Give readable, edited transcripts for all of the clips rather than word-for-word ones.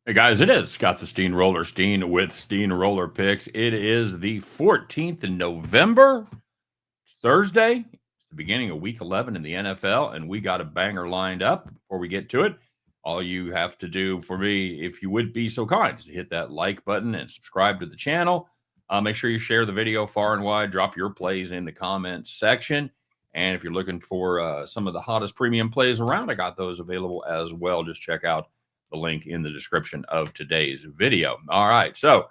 Hey guys, it is Scott the Steamroller Steen with Steamroller Picks. It is the 14th of November. It's Thursday. It's the beginning of week 11 in the NFL, and we got a banger lined up. Before we get to it, all you have to do for me, if you would be so kind, is to hit that like button and subscribe to the channel. Make sure you share the video far and wide. Drop your plays in the comments section. And if you're looking for some of the hottest premium plays around, I got those available as well. Just check out the link in the description of today's video. All right. So,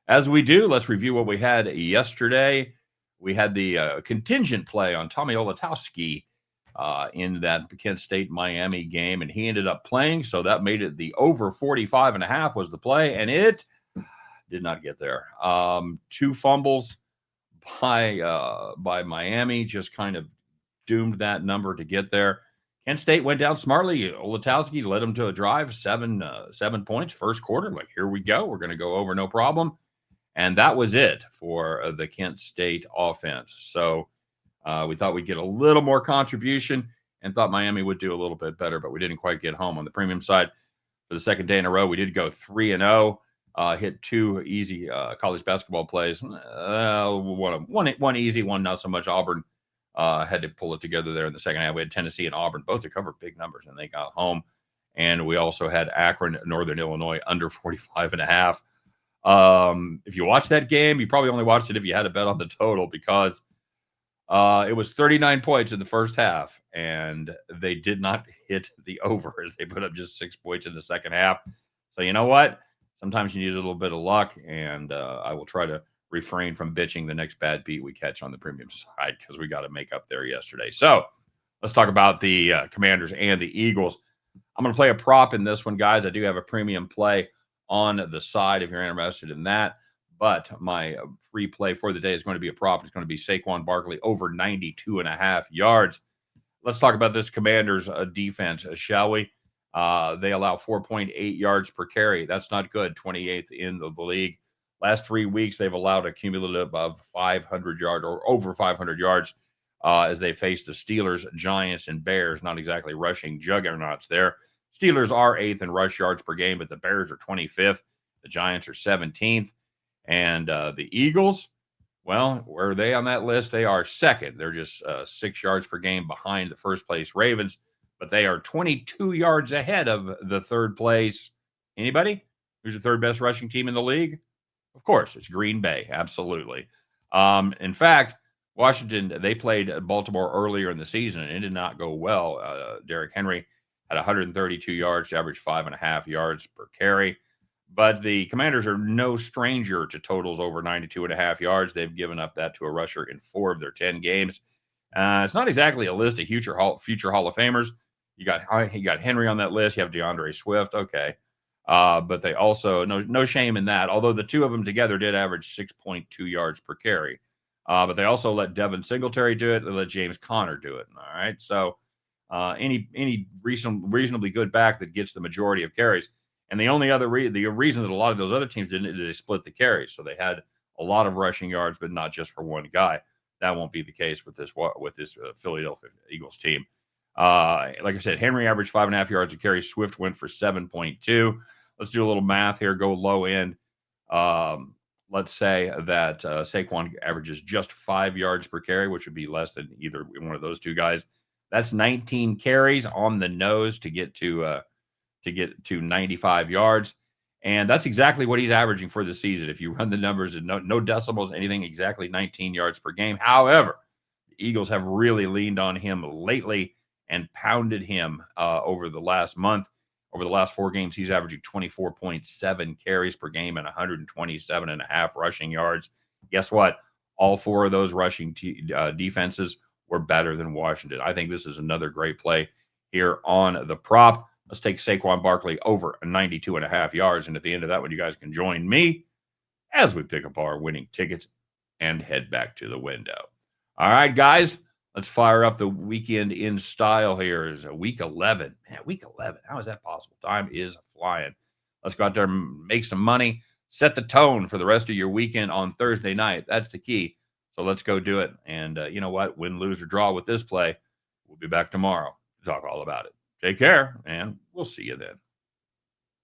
as we do, let's review what we had yesterday. We had the contingent play on Tommy Olatowski in that Kent State Miami game, and he ended up playing. So that made it the over 45.5 was the play, and it did not get there. Two fumbles by Miami just kind of doomed that number to get there. Kent State went down smartly. Olatowski led them to a drive, 7 points first quarter. Like, here we go. We're going to go over no problem. And that was it for the Kent State offense. So we thought we'd get a little more contribution and thought Miami would do a little bit better, but we didn't quite get home. On the premium side, for the second day in a row, we did go 3-0. Hit two easy college basketball plays. One easy, one not so much. Auburn had to pull it together there in the second half. We had Tennessee and Auburn both to cover big numbers, and they got home. And we also had Akron, Northern Illinois, under 45.5. If you watched that game, you probably only watched it if you had a bet on the total, because it was 39 points in the first half, and they did not hit the over as they put up just 6 points in the second half. So you know what? Sometimes you need a little bit of luck, and I will try to refrain from bitching the next bad beat we catch on the premium side, because we got to make up there yesterday. So let's talk about the Commanders and the Eagles. I'm going to play a prop in this one, guys. I do have a premium play on the side if you're interested in that. But my free play for the day is going to be a prop. It's going to be Saquon Barkley over 92.5 yards. Let's talk about this Commanders defense, shall we? They allow 4.8 yards per carry. That's not good. 28th in the league. Last 3 weeks, they've allowed a cumulative of 500 yards or over 500 yards as they face the Steelers, Giants, and Bears. Not exactly rushing juggernauts there. Steelers are 8th in rush yards per game, but the Bears are 25th. The Giants are 17th. And the Eagles, well, where are they on that list? They are second. They're just 6 yards per game behind the first place Ravens, but they are 22 yards ahead of the third place. Anybody? Who's the third best rushing team in the league? Of course, it's Green Bay. Absolutely. In fact, Washington, they played Baltimore earlier in the season, and it did not go well. Derrick Henry had 132 yards to average 5.5 yards per carry. But the Commanders are no stranger to totals over 92.5 yards. They've given up that to a rusher in 4 of their 10 games. It's not exactly a list of future Hall of Famers. You got Henry on that list. You have DeAndre Swift. Okay. But they also, no shame in that, although the two of them together did average 6.2 yards per carry. But they also let Devin Singletary do it. They let James Conner do it. All right. So any reasonably good back that gets the majority of carries. And the only other the reason that a lot of those other teams didn't is they split the carries. So they had a lot of rushing yards, but not just for one guy. That won't be the case with this Philadelphia Eagles team. Like I said, Henry averaged 5.5 yards a carry. Swift went for 7.2. Let's do a little math here. Go low end. Let's say that Saquon averages just 5 yards per carry, which would be less than either one of those two guys. That's 19 carries on the nose to get to 95 yards. And that's exactly what he's averaging for the season. If you run the numbers and no decimals, anything, exactly 19 yards per game. However, the Eagles have really leaned on him lately and pounded him over the last month. Over the last 4 games, he's averaging 24.7 carries per game and 127.5 rushing yards. Guess what? All 4 of those rushing defenses were better than Washington. I think this is another great play here on the prop. Let's take Saquon Barkley over 92.5 yards. And at the end of that one, you guys can join me as we pick up our winning tickets and head back to the window. All right, guys, let's fire up the weekend in style here. It's week 11. Man, week 11. How is that possible? Time is flying. Let's go out there and make some money. Set the tone for the rest of your weekend on Thursday night. That's the key. So let's go do it. And you know what? Win, lose, or draw with this play. We'll be back tomorrow to talk all about it. Take care, and we'll see you then.